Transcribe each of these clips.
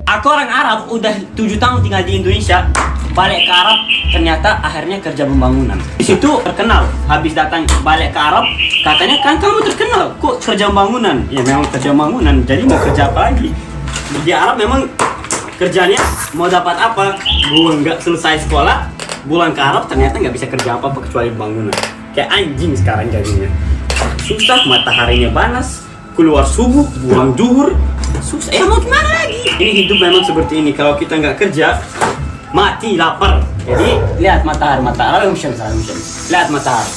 Aku orang Arab, udah 7 tahun tinggal di Indonesia. Balik ke Arab, ternyata akhirnya kerja pembangunan. Di situ terkenal, habis datang balik ke Arab, katanya kan kamu terkenal, kok kerja pembangunan? Ya memang kerja pembangunan, jadi mau kerja apa lagi? Di Arab memang kerjanya mau dapat apa? Gue nggak selesai sekolah, pulang ke Arab ternyata nggak bisa kerja apa-apa kecuali pembangunan. Kayak anjing sekarang jadinya. Susah, mataharinya panas, keluar subuh, pulang zuhur, susah. Mau gimana lagi? Ini hidup memang seperti ini. Kalau kita nggak kerja, mati lapar. Jadi lihat matahari, matahari lihat matahari.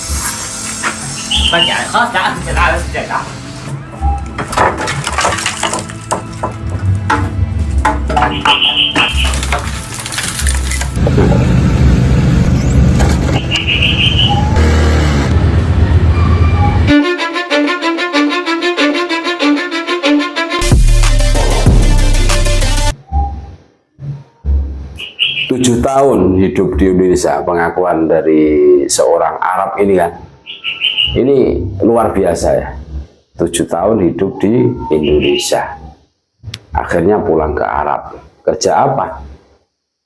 Baca, khas tak ada sejarah. Tujuh tahun hidup di Indonesia, pengakuan dari seorang Arab ini kan, ini luar biasa ya. 7 tahun hidup di Indonesia, akhirnya pulang ke Arab. Kerja apa?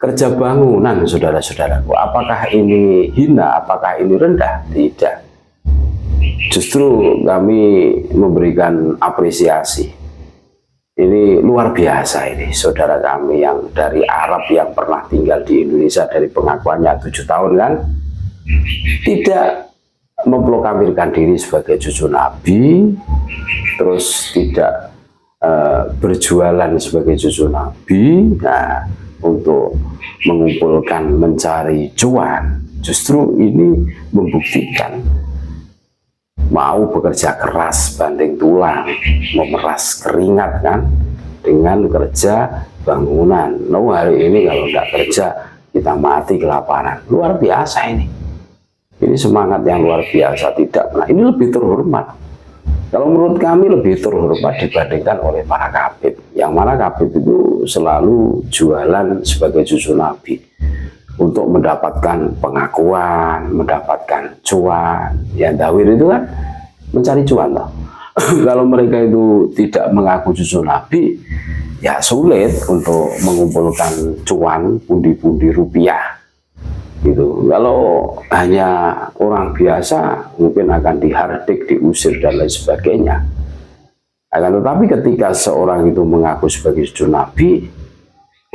Kerja bangunan, saudara-saudaraku. Apakah ini hina? Apakah ini rendah? Tidak. Justru kami memberikan apresiasi. Ini luar biasa ini, saudara kami yang dari Arab yang pernah tinggal di Indonesia, dari pengakuannya 7 tahun kan, tidak memproklamirkan diri sebagai cucu Nabi, terus tidak berjualan sebagai cucu Nabi, nah, untuk mengumpulkan, mencari cuan. Justru ini membuktikan mau bekerja keras banting tulang, memeras keringat kan, dengan kerja bangunan. No, hari ini kalau nggak kerja kita mati kelaparan. Luar biasa ini. Ini semangat yang luar biasa, tidak pernah. Ini lebih terhormat. Kalau menurut kami lebih terhormat dibandingkan oleh para kabid. Yang mana kabid itu selalu jualan sebagai cucu Nabi untuk mendapatkan pengakuan, mendapatkan cuan. Yang dawir itu kan mencari cuan toh. Kalau mereka itu tidak mengaku cucu Nabi, ya sulit untuk mengumpulkan cuan, pundi-pundi rupiah gitu. Kalau hanya orang biasa mungkin akan dihardik, diusir dan lain sebagainya. Akan tetapi ketika seorang itu mengaku sebagai cucu Nabi,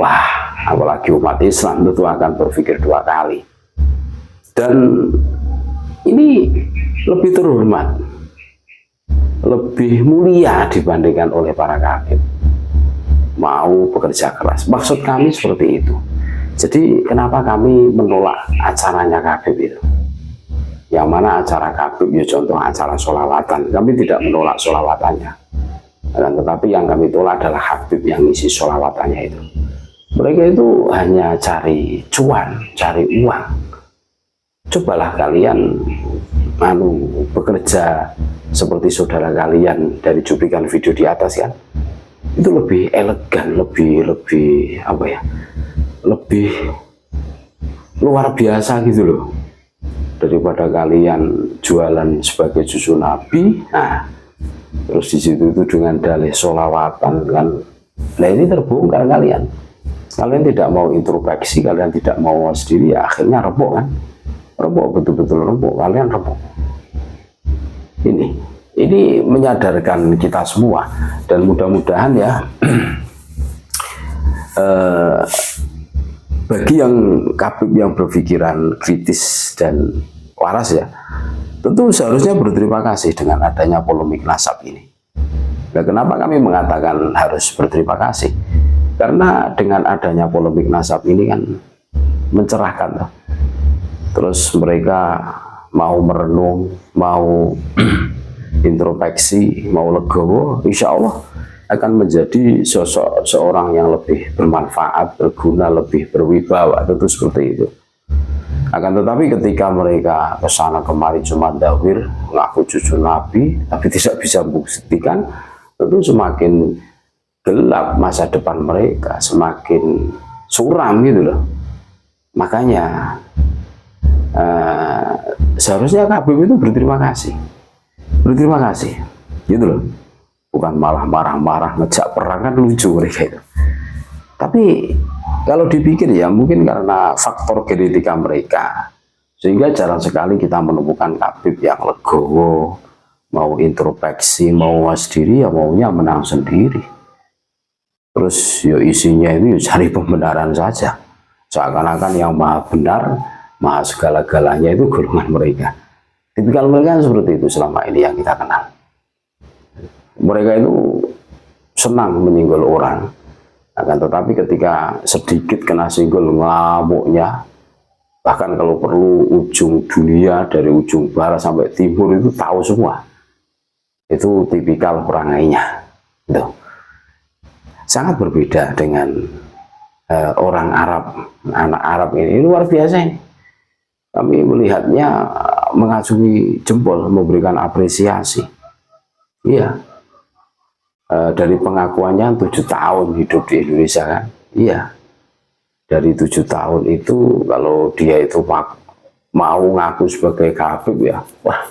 wah, apalagi umat Islam tentu akan berpikir 2 kali. Dan ini lebih terhormat, lebih mulia dibandingkan oleh para kabid. Mau bekerja keras. Maksud kami seperti itu. Jadi kenapa kami menolak acaranya kabid itu? Yang mana acara kabid, ya contoh acara sholawatan. Kami tidak menolak sholawatannya. Tetapi yang kami tolak adalah habib yang isi sholawatannya itu. Mereka itu hanya cari cuan, cari uang. Cobalah kalian bekerja seperti saudara kalian dari cuplikan video di atas kan. Itu lebih elegan, lebih apa ya? Lebih luar biasa gitu loh. Daripada kalian jualan sebagai cucu Nabi. Nah, terus di situ itu dengan dalih sholawatan kan. Nah, ini terbongkar kalian. Kalian tidak mau introspeksi, kalian tidak mau sendiri, ya akhirnya rebok kan. Rebok, betul-betul rebok, kalian rebok. Ini menyadarkan kita semua, dan mudah-mudahan ya bagi yang kabid yang berpikiran kritis dan waras ya, tentu seharusnya berterima kasih dengan adanya polemik nasab ini. Nah, kenapa kami mengatakan harus berterima kasih? Karena dengan adanya polemik nasab ini kan mencerahkan loh. Terus mereka mau merenung, mau introspeksi, mau legowo, insya Allah akan menjadi sosok seorang yang lebih bermanfaat, berguna, lebih berwibawa. Tentu seperti itu. Akan tetapi ketika mereka kesana kemari cuma dawir, mengaku cucu Nabi, tapi tidak bisa membuktikan, tentu semakin gelap masa depan mereka, semakin suram gitu loh. Makanya seharusnya kabib itu berterima kasih gitu loh, bukan malah marah-marah ngejak perang, kan lucu mereka itu. Tapi Tapi kalau dipikir ya mungkin karena faktor genetika mereka, sehingga jarang sekali kita menemukan Khabib yang legowo, mau introspeksi, mau was diri, ya maunya menang sendiri. Terus ya isinya itu ya cari pembenaran saja, seakan-akan yang maha benar, maha segala-galanya itu golongan mereka. Tipikal mereka seperti itu selama ini yang kita kenal. Mereka itu senang menyinggol orang, akan tetapi ketika sedikit kena singgol ngamuknya, bahkan kalau perlu ujung dunia dari ujung barat sampai timur itu tahu semua. Itu tipikal perangainya. Itu sangat berbeda dengan orang Arab, anak Arab ini luar biasa ini. Kami melihatnya mengacungi jempol, memberikan apresiasi. Iya. Dari pengakuannya 7 tahun hidup di Indonesia kan. Iya. Dari 7 tahun itu kalau dia itu mau ngaku sebagai Khabib ya, wah,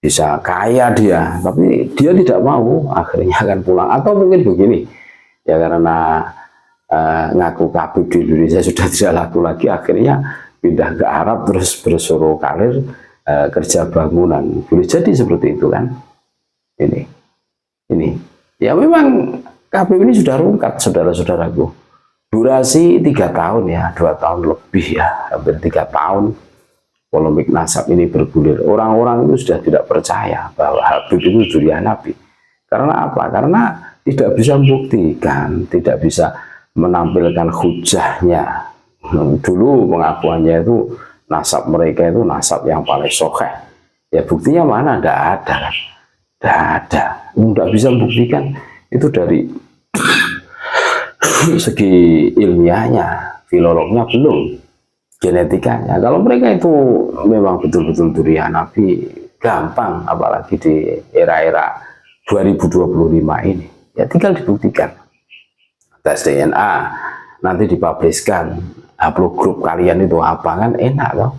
bisa kaya dia, tapi dia tidak mau, akhirnya akan pulang. Atau mungkin begini, ya karena ngaku Khabib di Indonesia sudah tidak laku lagi, akhirnya pindah ke Arab terus bersuruh karir kerja bangunan. Boleh jadi seperti itu kan. Ini ya memang Khabib ini sudah rungkat, saudara-saudaraku. Durasi 3 tahun ya, 2 tahun lebih ya, hampir 3 tahun polemik nasab ini bergulir. Orang-orang itu sudah tidak percaya bahwa Khabib itu durian Nabi. Karena apa? Karena tidak bisa membuktikan, tidak bisa menampilkan hujahnya. Dulu pengakuannya itu nasab mereka itu nasab yang paling sokeh. Ya buktinya mana? Tidak ada. Tidak ada. Tidak bisa membuktikan itu dari segi ilmiahnya, filolognya belum, genetikanya. Kalau mereka itu memang betul-betul durian Nabi, gampang, apalagi di era-era 2025 ini. Ya tinggal dibuktikan. Tes DNA, nanti dipubliskan, upload grup kalian itu apa kan, enak loh.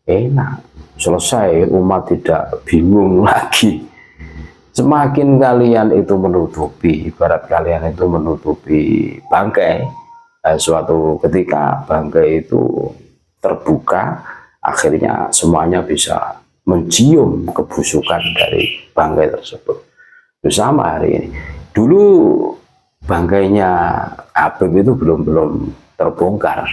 Enak. Selesai, umat tidak bingung lagi. Semakin kalian itu menutupi, ibarat kalian itu menutupi bangkai, suatu ketika bangkai itu terbuka, akhirnya semuanya bisa mencium kebusukan dari bangkai tersebut. Sama hari ini. Dulu bangkainya Khabib itu belum terbongkar,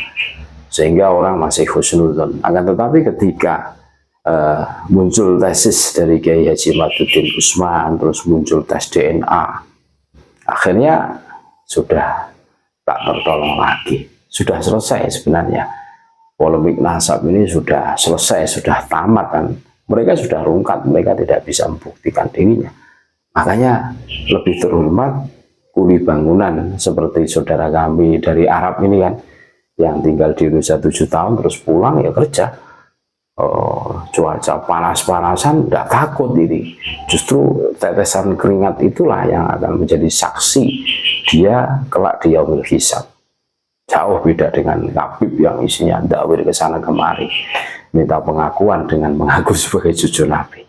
sehingga orang masih husnudzon. Akan tetapi ketika muncul tesis dari Kiai Haji Maduddin Usman, terus muncul tes DNA, akhirnya sudah tak tertolong lagi, sudah selesai sebenarnya. Polemik nasab ini sudah selesai, sudah tamat kan. Mereka sudah rungkat, mereka tidak bisa membuktikan dirinya. Makanya lebih terhormat kuli bangunan seperti saudara kami dari Arab ini kan, yang tinggal di Indonesia 7 tahun terus pulang ya kerja. Cuaca panas-panasan tidak takut ini, justru tetesan keringat itulah yang akan menjadi saksi dia kelak di yaumil hisab. Jauh beda dengan Khabib yang isinya dakwir ke sana kemari, minta pengakuan dengan mengaku sebagai cucu Nabi.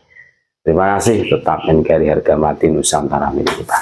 Terima kasih, tetap NKRI harga mati Nusantara milik kita.